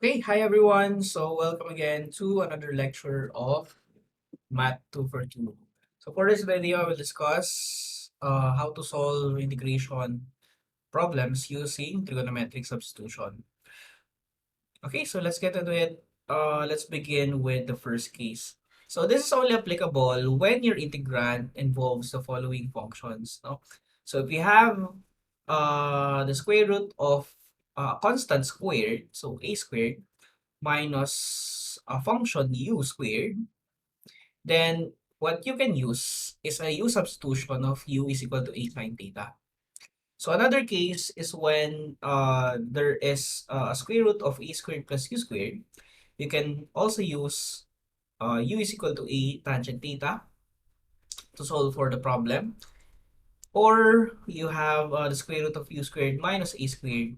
Okay, hi everyone. So welcome again to another lecture of Math 2 for 2. So for this video, I will discuss how to solve integration problems using trigonometric substitution. Okay, so let's get into it. Let's begin with the first case. So this is only applicable when your integrand involves the following functions. No? So if you have the square root of a constant squared, so a squared, minus a function u squared, then what you can use is a u substitution of u is equal to a sine theta. So another case is when there is a square root of a squared plus u squared. You can also use u is equal to a tangent theta to solve for the problem. Or you have the square root of u squared minus a squared.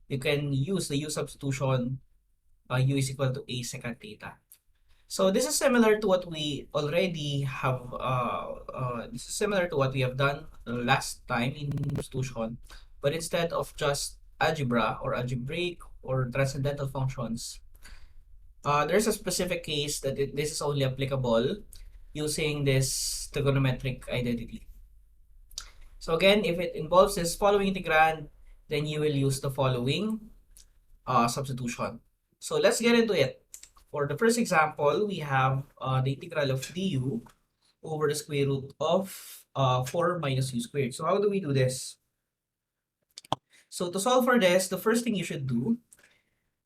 You can use the u substitution u is equal to a secant theta. So this is similar to what we already have. This is similar to what we have done last time in substitution, but instead of just algebra or algebraic or transcendental functions, there's a specific case that this is only applicable using this trigonometric identity. So again, if it involves this following integrand, then you will use the following substitution. So let's get into it. For the first example, we have the integral of du over the square root of 4 minus u squared. So how do we do this? So to solve for this, the first thing you should do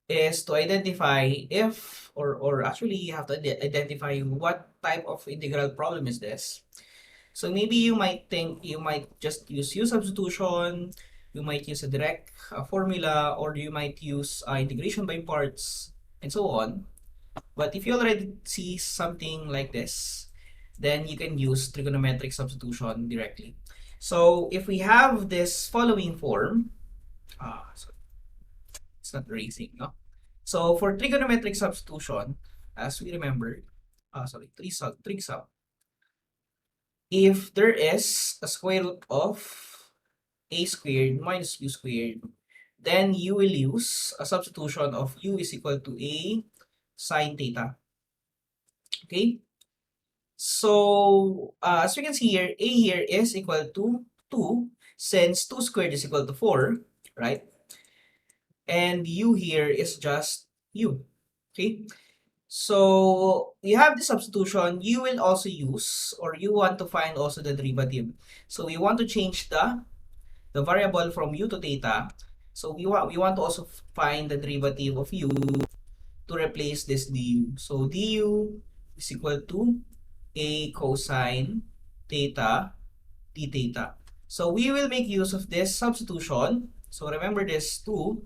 is to identify if, or actually you have to identify what type of integral problem is this. So maybe you might think you might just use u substitution, you might use a direct formula, or you might use integration by parts, and so on. But if you already see something like this, then you can use trigonometric substitution directly. So if we have this following form, so it's not erasing, no? So for trigonometric substitution, as we remember, trig sub, if there is a square root of a squared minus u squared, then you will use a substitution of u is equal to a sine theta. Okay? So, as we can see here, a here is equal to 2 since 2 squared is equal to 4, right? And u here is just u. Okay? So, you have the substitution, you will also use, or you want to find also the derivative. So, we want to change the variable from u to theta. So, we want to also find the derivative of u to replace this du. So, du is equal to a cosine theta d theta. So we will make use of this substitution. So remember this too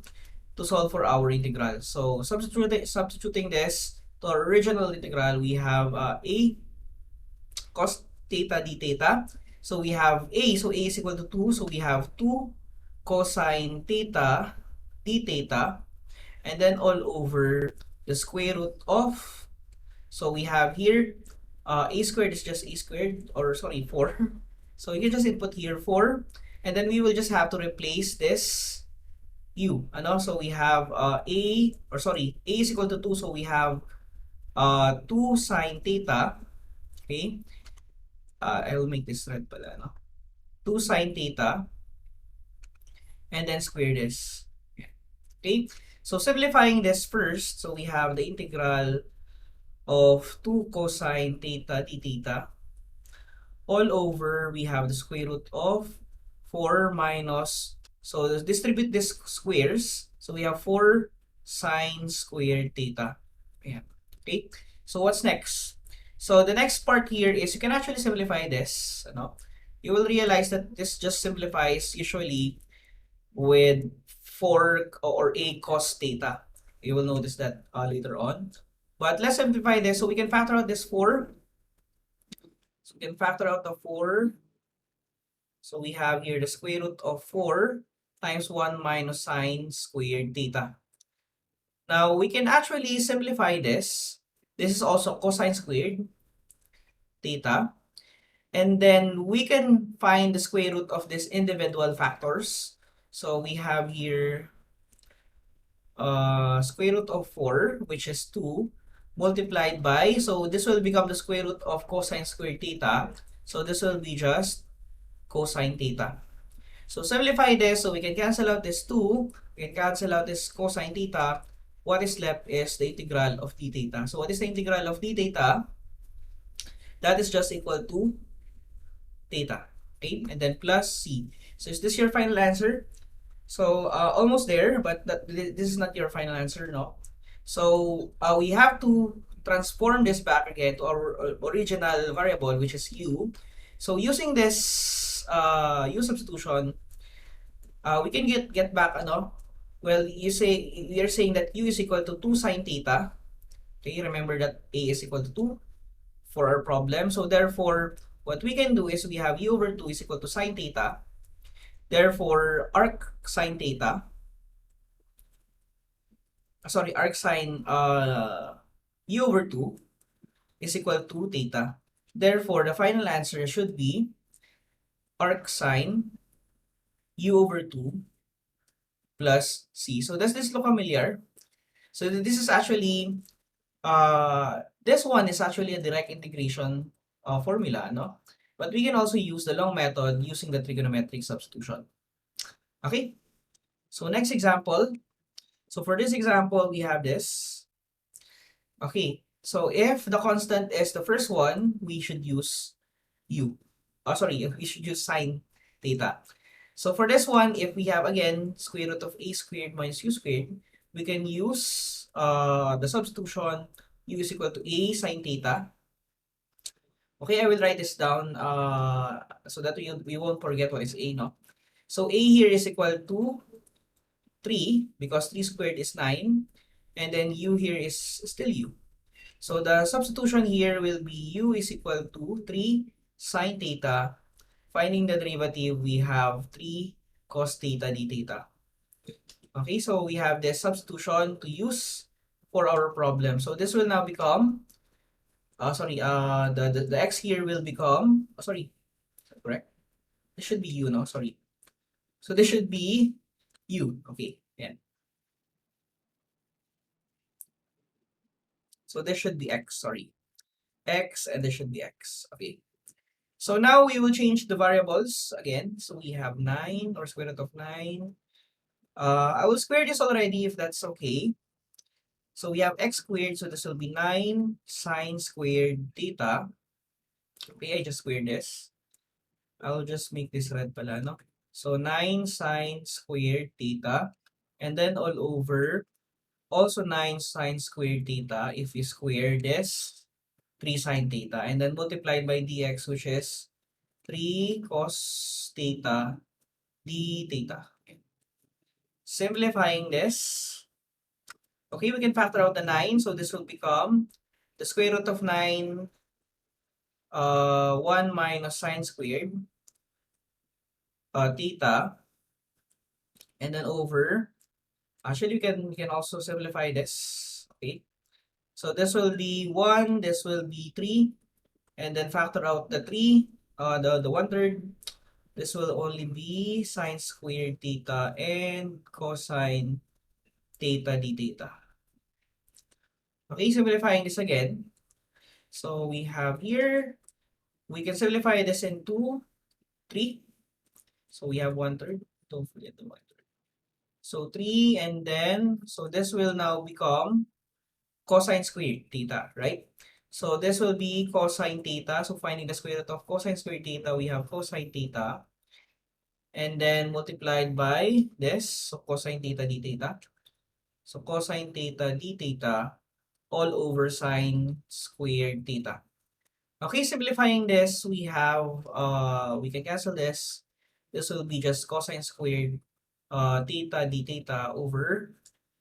to solve for our integral. So substituting this to our original integral, we have a cos theta d theta. So we have a, so a is equal to 2. So we have 2 cosine theta d theta, and then all over the square root of, so we have here a squared is just a squared, or sorry, 4. So you can just input here 4, and then we will just have to replace this u. And also we have a is equal to 2, so we have 2 sine theta. Okay, I will make this red pala, no? 2 sine theta, and then square this. Okay, so simplifying this first, so we have the integral of 2 cosine theta d theta all over, we have the square root of 4 minus, so let's distribute this squares, so we have 4 sine squared theta. Ayan. Okay, so what's next? So the next part here is you can actually simplify this. You will realize that this just simplifies usually with 4 or a cos theta. You will notice that later on. But let's simplify this. So we can factor out this 4. So we can factor out the 4. So we have here the square root of 4 times 1 minus sine squared theta. Now we can actually simplify this. This is also cosine squared theta. And then we can find the square root of these individual factors. So we have here square root of 4, which is 2, multiplied by, so this will become the square root of cosine squared theta. So this will be just cosine theta. So simplify this, so we can cancel out this 2, we can cancel out this cosine theta. What is left is the integral of d theta. So what is the integral of d theta? That is just equal to theta. Okay, and then plus c. So is this your final answer? So almost there, but this is not your final answer, no? So we have to transform this back again to our original variable, which is u. So using this u substitution, we can get back ano. Well, you're saying that u is equal to 2 sine theta. Okay, remember that a is equal to 2 for our problem. So therefore, what we can do is we have u over 2 is equal to sine theta. Therefore, arc sine theta, arc sine u over 2 is equal to theta. Therefore, the final answer should be arc sine u over 2 plus c. So does this look familiar? So this is actually, this one is actually a direct integration formula, no? But we can also use the long method using the trigonometric substitution. Okay? So next example. So for this example, we have this. Okay, so if the constant is the first one, we should use u. We should use sine theta. So for this one, if we have again square root of a squared minus u squared, we can use the substitution u is equal to a sine theta. Okay, I will write this down so that we won't forget what is a, no? So a here is equal to 3 because 3 squared is 9, and then u here is still u. So the substitution here will be u is equal to 3 sine theta. Finding the derivative, we have 3 cos theta d theta. Okay, so we have this substitution to use for our problem. So this will now become, the x here will become, correct? This should be u, no? Sorry. So this should be u. Okay, yeah. So this should be x, x, and this should be x. Okay. So now we will change the variables again. So we have 9 or square root of 9. I will square this already if that's okay. So we have x squared, so this will be 9 sine squared theta. Okay, I just squared this. I'll just make this red pala, no? So 9 sine squared theta. And then all over, also 9 sine squared theta if we square this 3 sine theta. And then multiplied by dx, which is 3 cos theta d theta. Okay. Simplifying this, okay, we can factor out the 9. So this will become the square root of 9, 1 minus sine squared theta. And then over, actually we can also simplify this. Okay. So this will be 1, this will be 3, and then factor out the 3, the 1/3. This will only be sine squared theta and cosine theta d theta. Okay, simplifying this again. So we have here, we can simplify this into 3. So we have 1/3. Don't forget the 1/3. So 3, and then, so this will now become cosine squared theta, right? So this will be cosine theta. So finding the square root of cosine squared theta, we have cosine theta. And then multiplied by this, so cosine theta d theta. So cosine theta d theta all over sine squared theta. Okay, simplifying this, we have, we can cancel this. This will be just cosine squared theta d theta over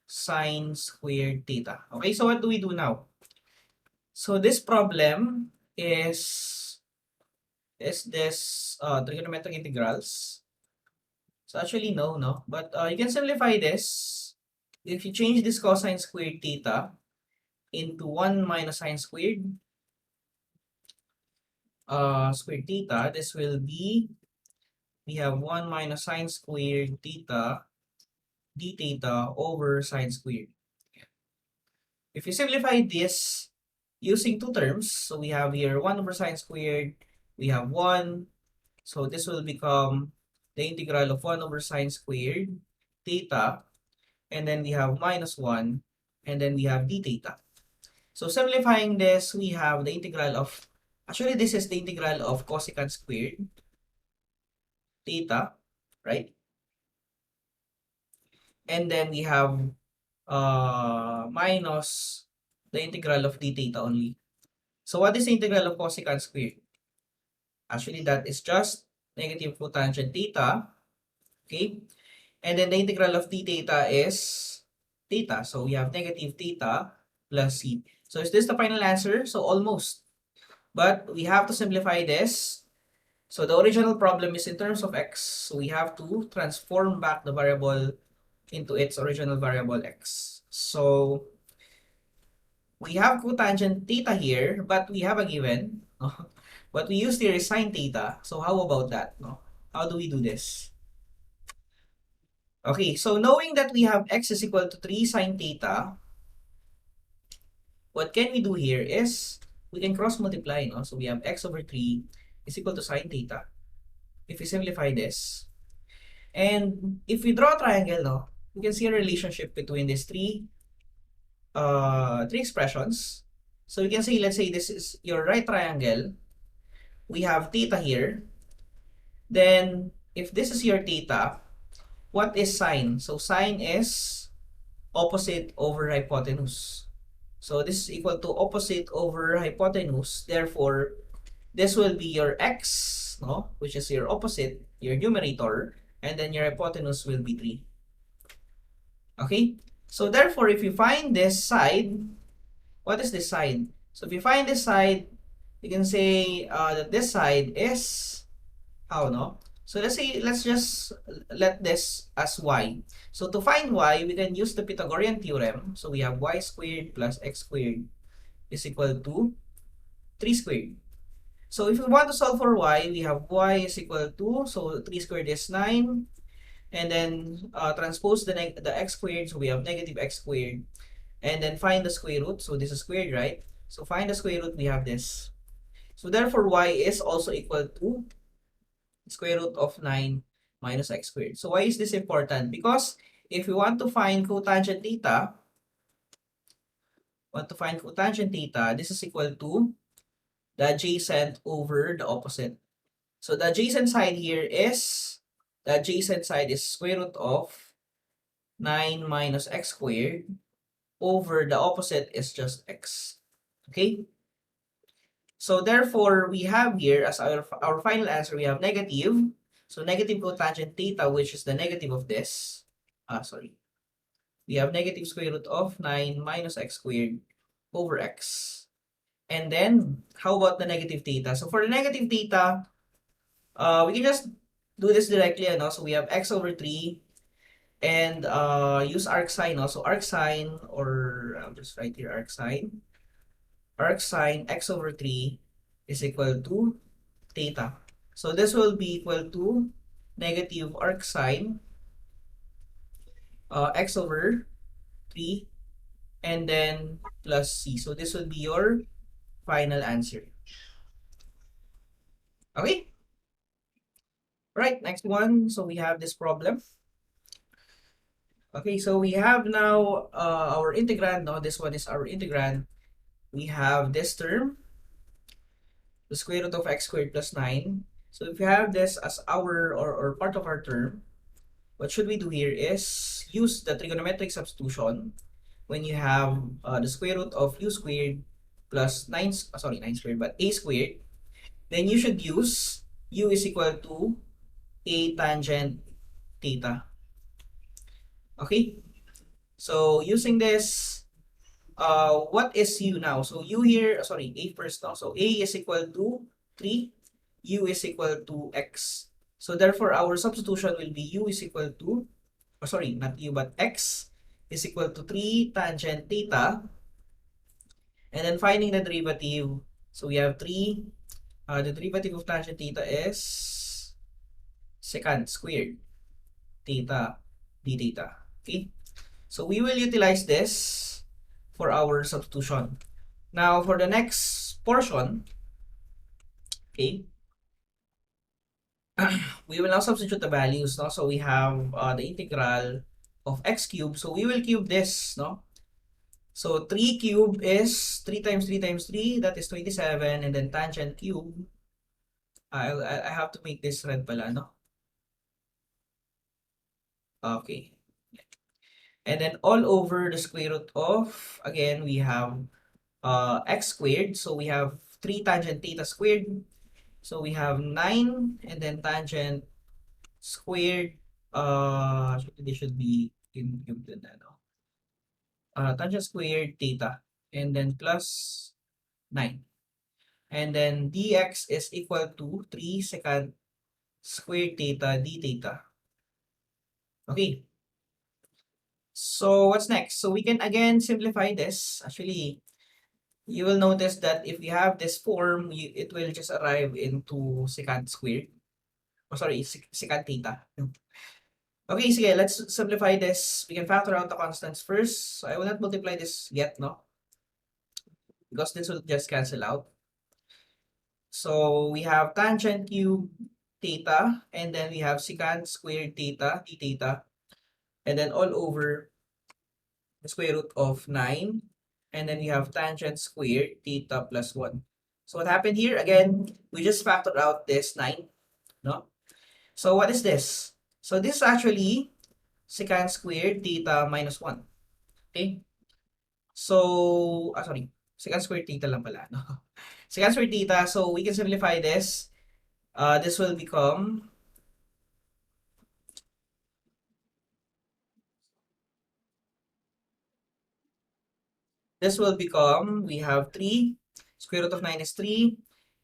sine squared theta. Okay, so what do we do now? So this problem is this trigonometric integrals. So actually no, but you can simplify this. If you change this cosine squared theta into 1 minus sine squared theta, this will be, we have 1 minus sine squared theta d theta over sine squared. If you simplify this using two terms, so we have here 1 over sine squared, we have 1, so this will become the integral of 1 over sine squared theta, and then we have minus 1, and then we have d theta. So simplifying this, we have the integral of, actually this is the integral of cosecant squared theta, right? And then we have minus the integral of d theta only. So what is the integral of cosecant squared? Actually, that is just negative cotangent theta, okay? And then the integral of d theta is theta. So we have negative theta plus c. So is this the final answer? So almost. But we have to simplify this. So the original problem is in terms of x. So we have to transform back the variable into its original variable x. So we have cotangent theta here, but we have a given. What we used here is sine theta. So how about that? No? How do we do this? Okay, so knowing that we have x is equal to 3 sine theta, what can we do here is we can cross multiply. No? So we have x over 3 is equal to sine theta. If we simplify this, and if we draw a triangle, no, we can see a relationship between these three expressions. So we can say, let's say this is your right triangle. We have theta here. Then if this is your theta, what is sine? So sine is opposite over hypotenuse. So this is equal to opposite over hypotenuse. Therefore, this will be your x, no, which is your opposite, your numerator, and then your hypotenuse will be 3. Okay? So therefore, if you find this side, what is this side? So if you find this side, you can say that this side is, how, no? So let's just let this as y. So to find y, we can use the Pythagorean theorem. So we have y squared plus x squared is equal to 3 squared. So if we want to solve for y, we have y is equal to, so 3 squared is 9. And then transpose the x squared, so we have negative x squared. And then find the square root, so this is squared, right? So find the square root, we have this. So therefore, y is also equal to square root of 9 minus x squared. So why is this important? Because if we want to find cotangent theta, this is equal to the adjacent over the opposite. So the adjacent side here is, square root of 9 minus x squared over the opposite is just x. Okay? So therefore, we have here as our final answer, we have negative. So negative cotangent theta, which is the negative of this. We have negative square root of 9 minus x squared over x. And then, how about the negative theta? So for the negative theta, we can just do this directly. So we have x over 3 and use arc sine. So arc sine, or I'll just write here arc sine. Arc sine x over 3 is equal to theta. So this will be equal to negative arc sine x over 3 and then plus c. So this will be your final answer. Okay? Right, next one. So we have this problem. Okay, so we have now our integrand. No, this one is our integrand. We have this term, the square root of x squared plus 9. So if you have this as our or part of our term, what should we do here is use the trigonometric substitution when you have the square root of u squared plus 9 squared, but a squared. Then you should use u is equal to a tangent theta. Okay? So using this, what is u now? So u here, a first now. So a is equal to 3, u is equal to x. So therefore, our substitution will be u is equal to, not u, but x is equal to 3 tangent theta. And then finding the derivative, so we have 3, the derivative of tangent theta is secant squared theta d theta. Okay, so we will utilize this for our substitution. Now, for the next portion, okay, we will now substitute the values, no? So we have the integral of x cubed. So we will cube this, no? So 3 cube is 3 times 3 times 3, that is 27, and then tangent cube, I have to make this red pala, no? Okay. And then all over the square root of, again, we have x squared. So we have 3 tangent theta squared. So we have 9, and then tangent squared, actually they should be in ano. Tangent squared theta, and then plus 9. And then dx is equal to 3 secant squared theta d theta. Okay. So what's next? So we can again simplify this. Actually, you will notice that if you have this form, it will just arrive into secant squared. Oh, sorry, secant theta. Okay, sige, let's simplify this. We can factor out the constants first. So I will not multiply this yet, no? Because this will just cancel out. So we have tangent cube theta, and then we have secant squared theta, d theta, and then all over the square root of 9, and then we have tangent squared theta plus 1. So what happened here? Again, we just factored out this 9, no? So what is this? So this is actually secant squared theta minus 1. Okay? So, sorry. Secant squared theta lang pala, no? Secant squared theta, so we can simplify this. This will become we have 3, square root of 9 is 3,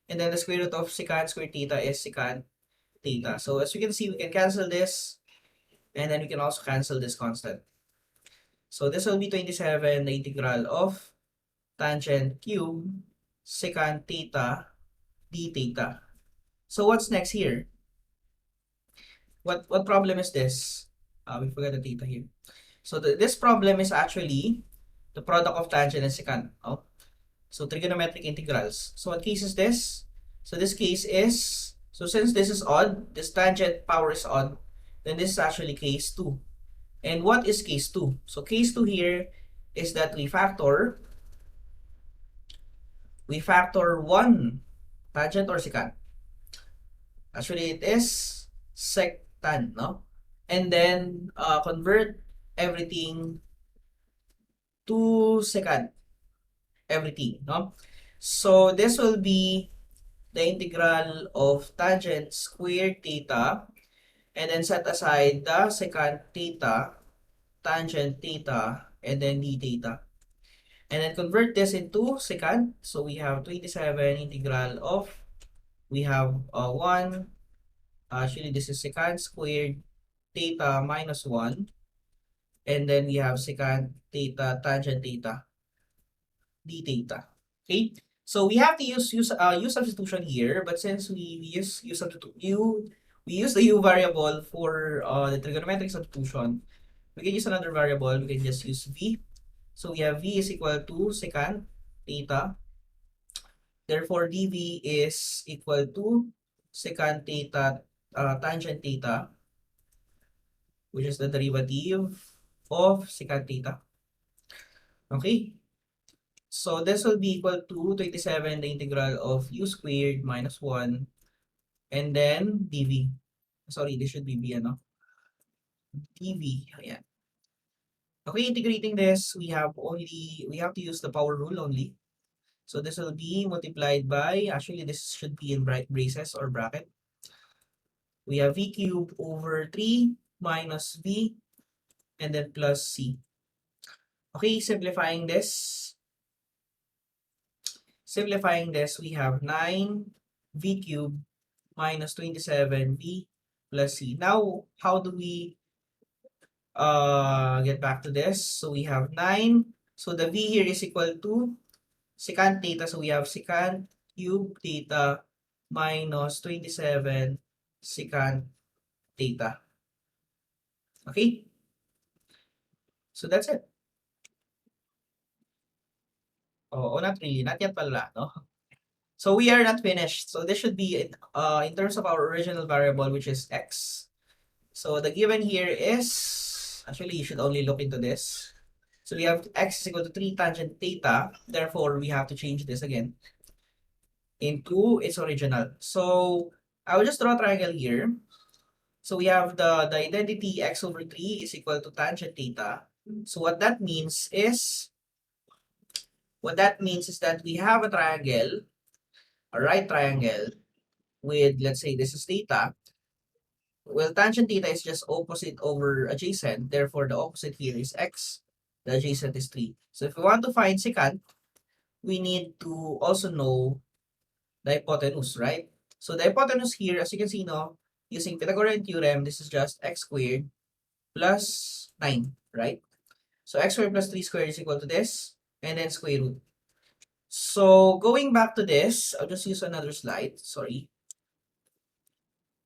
and then the square root of secant squared theta is secant theta. So as you can see, we can cancel this, and then we can also cancel this constant. So this will be 27, the integral of tangent cube secant theta d theta. So what's next here? What problem is this? We forgot the theta here. So this problem is actually the product of tangent and secant. Oh. So trigonometric integrals. So what case is this? So this case is, so since this is odd, this tangent power is odd, then this is actually case 2. And what is case 2? So case 2 here is that we factor 1 tangent or secant. Actually, it is sectant, no? And then convert everything to secant. Everything, no? So this will be the integral of tangent squared theta, and then set aside the secant theta, tangent theta, and then d theta. And then convert this into secant. So we have 27 integral of, we have 1, actually this is secant squared theta minus 1, and then we have secant theta tangent theta d theta. Okay, so we have to use substitution here, but since we use we use the u variable for the trigonometric substitution, we can use another variable. We can just use v. So we have v is equal to secant theta. Therefore, dv is equal to secant theta tangent theta, which is the derivative of secant theta. Okay. So this will be equal to 27, the integral of u squared minus 1, and then dv. Sorry, this should be b, ano? dv. Ayan. Okay, integrating this, we have to use the power rule only. So this will be multiplied by, actually this should be in braces or bracket. We have v cubed over 3 minus v, and then plus c. Okay, simplifying this, we have 9 v cubed minus 27v plus c. Now, how do we get back to this? So we have 9. So the v here is equal to secant theta. So we have secant cube theta minus 27 secant theta. Okay? So that's it. Oh, not really. Not yet pala, no? So we are not finished. So this should be in terms of our original variable, which is x. So the given here is, actually you should only look into this. So we have x is equal to 3 tangent theta. Therefore, we have to change this again into its original. So I will just draw a triangle here. So we have the identity x over 3 is equal to tangent theta. So what that means is that we have a triangle, a right triangle with, let's say this is theta. Well, tangent theta is just opposite over adjacent. Therefore, the opposite here is x. The adjacent is 3. So if we want to find secant, we need to also know the hypotenuse, right? So the hypotenuse here, as you can see now, using Pythagorean theorem, this is just x squared plus 9, right? So x squared plus 3 squared is equal to this, and then square root. So going back to this, I'll just use another slide, sorry.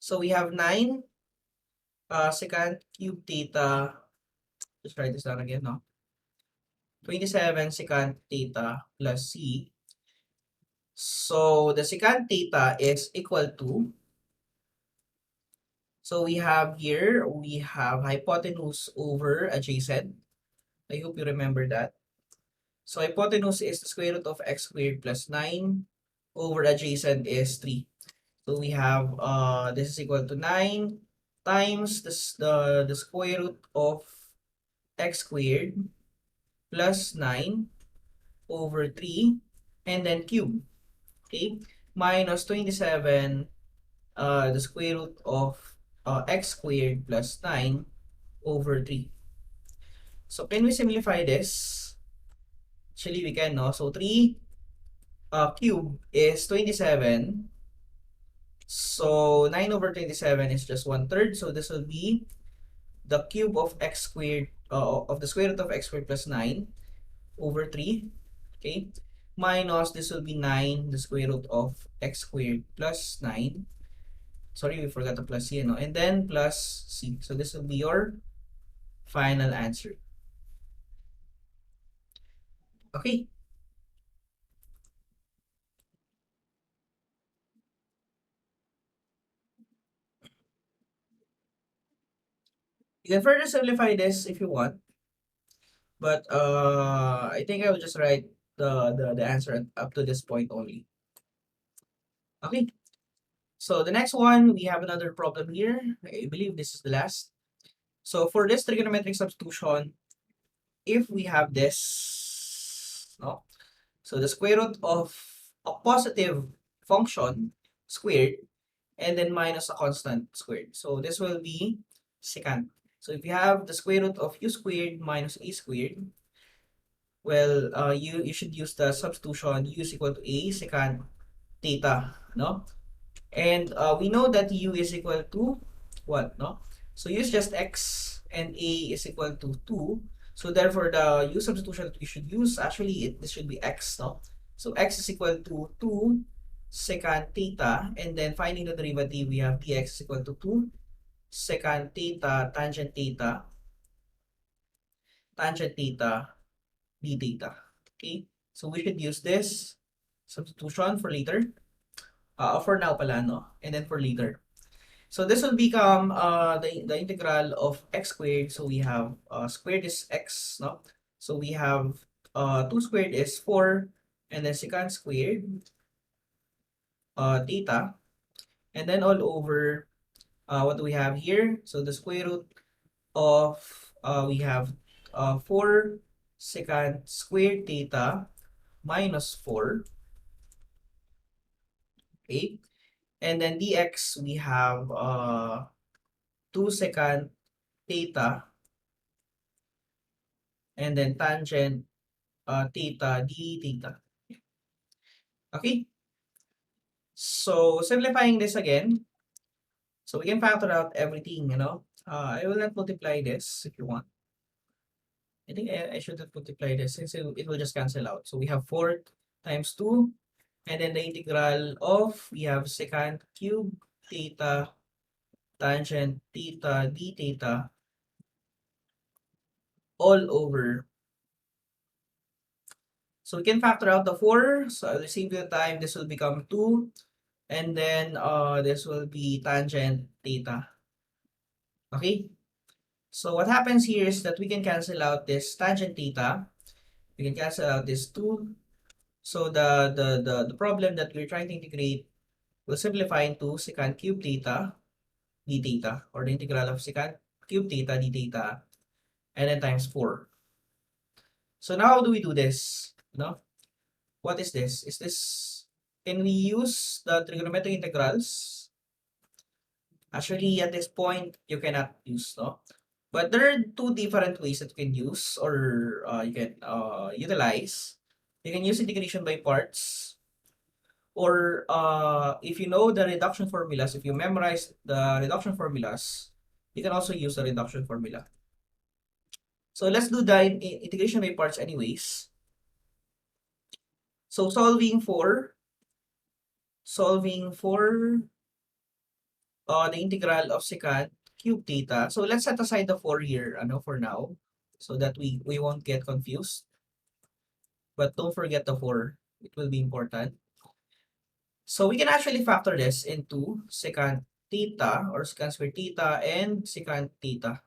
So we have 9 secant cube theta, just write this down again, no? 27 secant theta plus c. So the secant theta is equal to, so we have here, we have hypotenuse over adjacent. I hope you remember that. So hypotenuse is the square root of x squared plus 9 over adjacent is 3. So we have this is equal to 9 times the square root of x squared plus 9 over 3 and then cube. Okay, minus 27 the square root of x squared plus 9 over 3. So can we simplify this? Actually, we can, no? So 3 cube is 27. So 9 over 27 is just 1/3. So this will be the cube of x squared, of the square root of x squared plus 9 over 3. Okay, minus this will be 9, the square root of x squared plus 9. Sorry, we forgot the plus c, no? And then plus c. So this will be your final answer. Okay. You can further simplify this if you want, but I think I will just write the answer up to this point only. Okay. So the next one, we have another problem here. I believe this is the last. So for this trigonometric substitution, if we have this, no? So the square root of a positive function squared and then minus a constant squared. So this will be secant. So if you have the square root of u squared minus a squared, well, you should use the substitution u is equal to a secant theta, no? And we know that u is equal to what, no? So u is just x and a is equal to 2. So therefore, the u substitution that we should use, actually, this should be x, no? So x is equal to 2 secant theta, and then finding the derivative, we have dx is equal to 2 secant theta tangent theta d theta. Okay, so we should use this substitution for later. For now pala, no? And then for later. So this will become the integral of x squared. So we have squared is x, no? So we have 2 squared is 4, and then secant squared theta, and then all over what do we have here? So the square root of we have 4 secant squared theta minus 4. Okay, and then dx we have 2 secant theta and then tangent theta d theta. Okay, so simplifying this again, so we can factor out everything, you know. I will not multiply this if you want. I think I should have multiplied this since it will just cancel out. So we have 4 times 2, and then the integral of, we have secant cube theta tangent theta d theta all over. So we can factor out the 4. So at the same time, this will become 2. And then this will be tangent theta. Okay? So what happens here is that we can cancel out this tangent theta. We can cancel out this 2. So the problem that we're trying to integrate will simplify into secant cube theta d theta, or the integral of secant cube theta d theta, and then times 4. So now how do we do this? No? What is this? Can we use the trigonometric integrals? Actually, at this point, you cannot use, no? But there are two different ways that you can use, or you can utilize. You can use integration by parts, or if you know the reduction formulas, if you memorize the reduction formulas, you can also use the reduction formula. So let's do the integration by parts anyways. So solving for the integral of secant cube theta. So let's set aside the 4 here, for now, so that we won't get confused. But don't forget the 4. It will be important. So we can actually factor this into secant theta, or secant squared theta, and secant theta,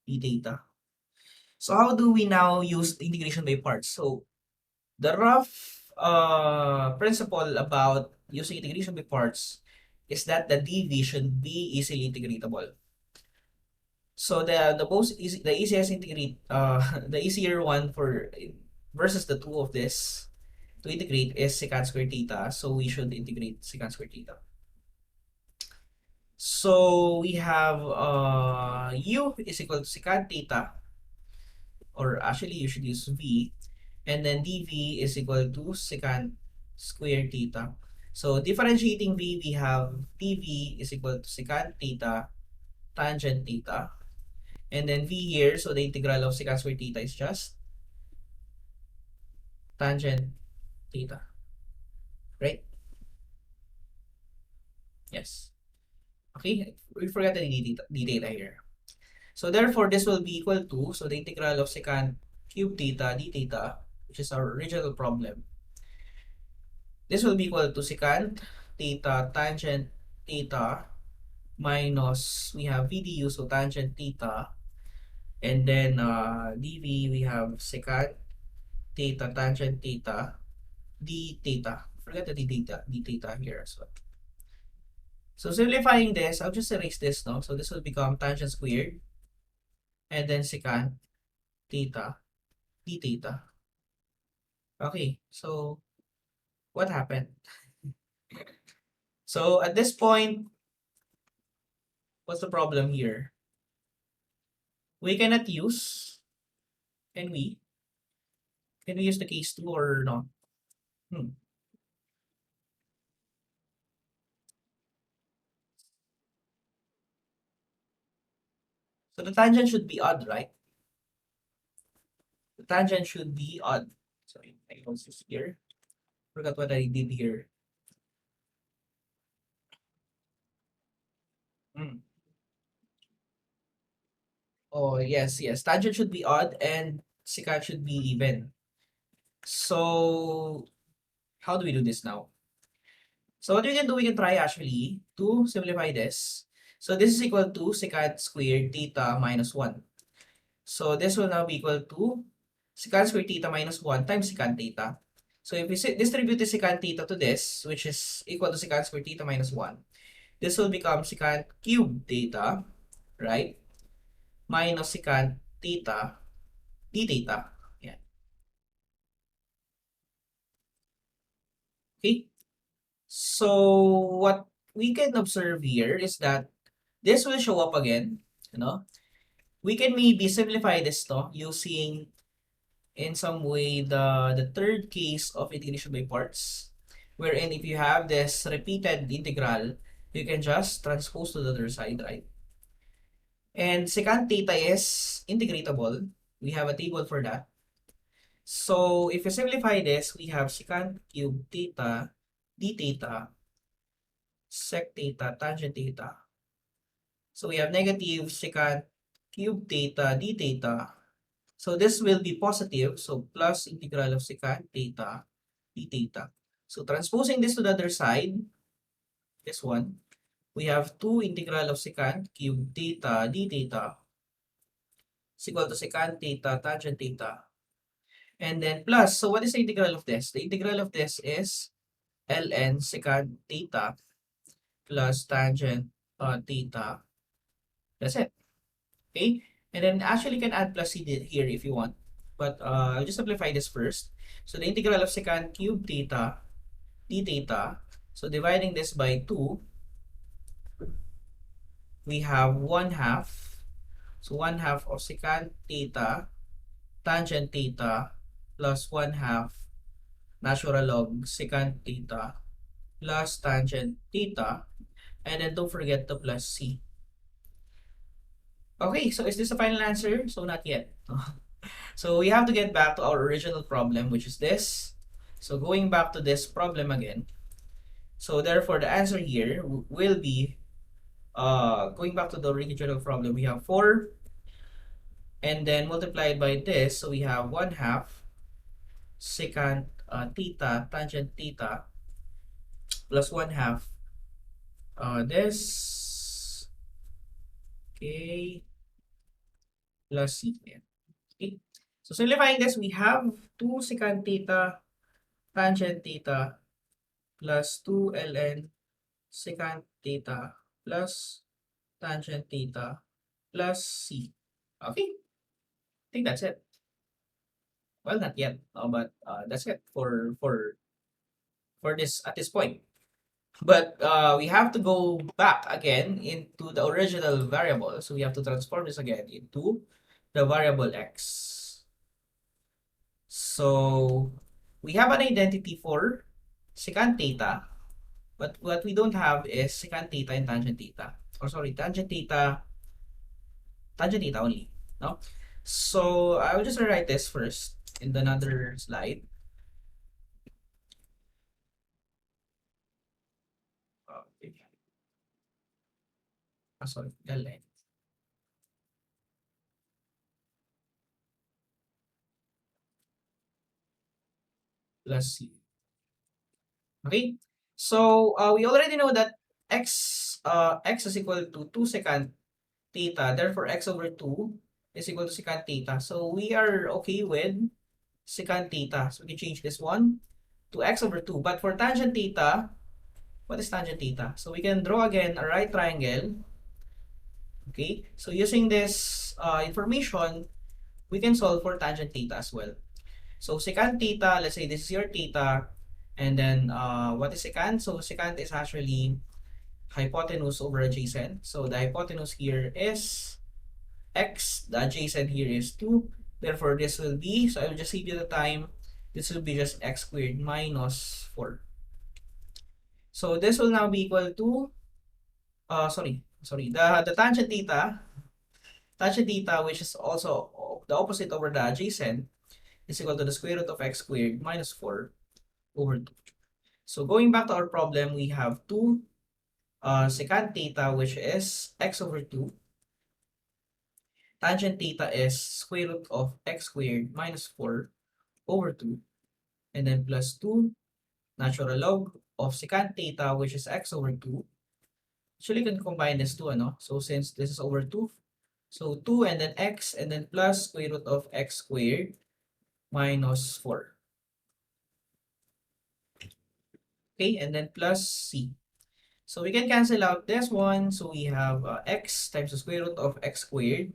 d theta. So how do we now use the integration by parts? So the rough principle about using integration by parts is that the dv should be easily integratable. So the easiest integrate the easier one for versus the two of this to integrate is secant squared theta. So we should integrate secant squared theta. So we have u is equal to secant theta, or actually you should use v, and then dv is equal to secant squared theta. So differentiating v, we have dv is equal to secant theta tangent theta, and then v here, so the integral of secant squared theta is just tangent theta, right? Yes. Okay, we forgot the d theta here. So therefore, this will be equal to, so the integral of secant cube theta d theta, which is our original problem, this will be equal to secant theta tangent theta minus, we have vdu, so tangent theta, and then dv, we have secant theta tangent theta d theta. Forget the d theta here as well. So simplifying this, I'll just erase this, no? So this will become tangent squared, and then secant theta d theta. Okay, so what happened? So at this point, what's the problem here? We cannot use, can we? Can we use the case 2 or not? So the tangent should be odd, right? The tangent should be odd. Sorry, I close this here. Forgot what I did here. Oh, yes, yes. Tangent should be odd and secant should be even. So how do we do this now? So what we can do, we can try actually to simplify this. So this is equal to secant squared theta minus 1. So this will now be equal to secant squared theta minus 1 times secant theta. So if we distribute the secant theta to this, which is equal to secant squared theta minus 1, this will become secant cube theta, right? Minus secant theta d theta. Yeah. Okay. So what we can observe here is that this will show up again, We can maybe simplify this, using in some way the third case of integration by parts, wherein if you have this repeated integral, you can just transpose to the other side, right? And secant theta is integratable. We have a table for that. So if you simplify this, we have secant cube theta d theta sec theta tangent theta. So we have negative secant cube theta d theta So this will be positive. So plus integral of secant theta d theta. So transposing this to the other side, this one, we have 2 integral of secant cube theta d theta is equal to secant theta tangent theta. And then plus, so what is the integral of this? The integral of this is ln secant theta plus tangent theta. That's it. Okay? And then actually can add plus c here if you want. But I'll just simplify this first. So the integral of secant cube theta d theta. So dividing this by 2, we have 1/2. So 1/2 of secant theta tangent theta plus 1/2 natural log secant theta plus tangent theta. And then don't forget the plus c. Okay, so is this the final answer? So not yet. So we have to get back to our original problem, which is this. So going back to this problem again. So therefore, the answer here will be, going back to the original problem, we have 4 and then multiplied by this. So we have 1/2 secant theta tangent theta plus 1/2 this, okay, plus c. Okay. So simplifying this, we have 2 secant theta tangent theta plus 2 ln secant theta plus tangent theta plus c. Okay, I think that's it. Well, not yet, but that's it for this at this point. But we have to go back again into the original variable. So we have to transform this again into the variable x. So we have an identity for secant theta, but what we don't have is secant theta and tangent theta. Or sorry, tangent theta only. No? So I will just rewrite this first in another slide. Okay. Sorry, ln. Plus c. Okay, so we already know that x is equal to 2 secant theta. Therefore, x over 2 is equal to secant theta. So we are okay with secant theta. So we can change this one to x over 2. But for tangent theta, what is tangent theta? So we can draw again a right triangle. Okay, so using this information, we can solve for tangent theta as well. So secant theta, let's say this is your theta, and then what is secant? So secant is actually hypotenuse over adjacent. So the hypotenuse here is x, the adjacent here is 2. Therefore, this will be, so I will just save you the time, this will be just x squared minus 4. So this will now be equal to, the tangent theta, which is also the opposite over the adjacent, is equal to the square root of x squared minus 4 over 2. So going back to our problem, we have 2 secant theta, which is x over 2. Tangent theta is square root of x squared minus 4 over 2. And then plus 2 natural log of secant theta, which is x over 2. Actually, you can combine this two, ano? So since this is over 2, so 2 and then x and then plus square root of x squared minus 4. Okay, and then plus c. So we can cancel out this one. So we have x times the square root of x squared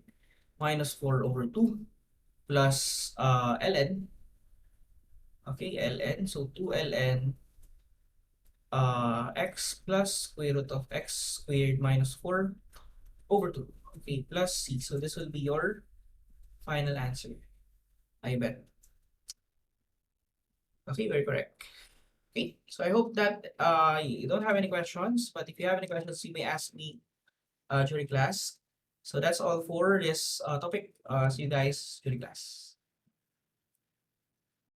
minus 4 over 2 plus ln. Okay, ln. So 2 ln x plus square root of x squared minus 4 over 2. Okay, plus c. So this will be your final answer, I bet. Okay, very correct. Okay, so I hope that you don't have any questions, but if you have any questions, you may ask me during class. So that's all for this topic. See you guys during class.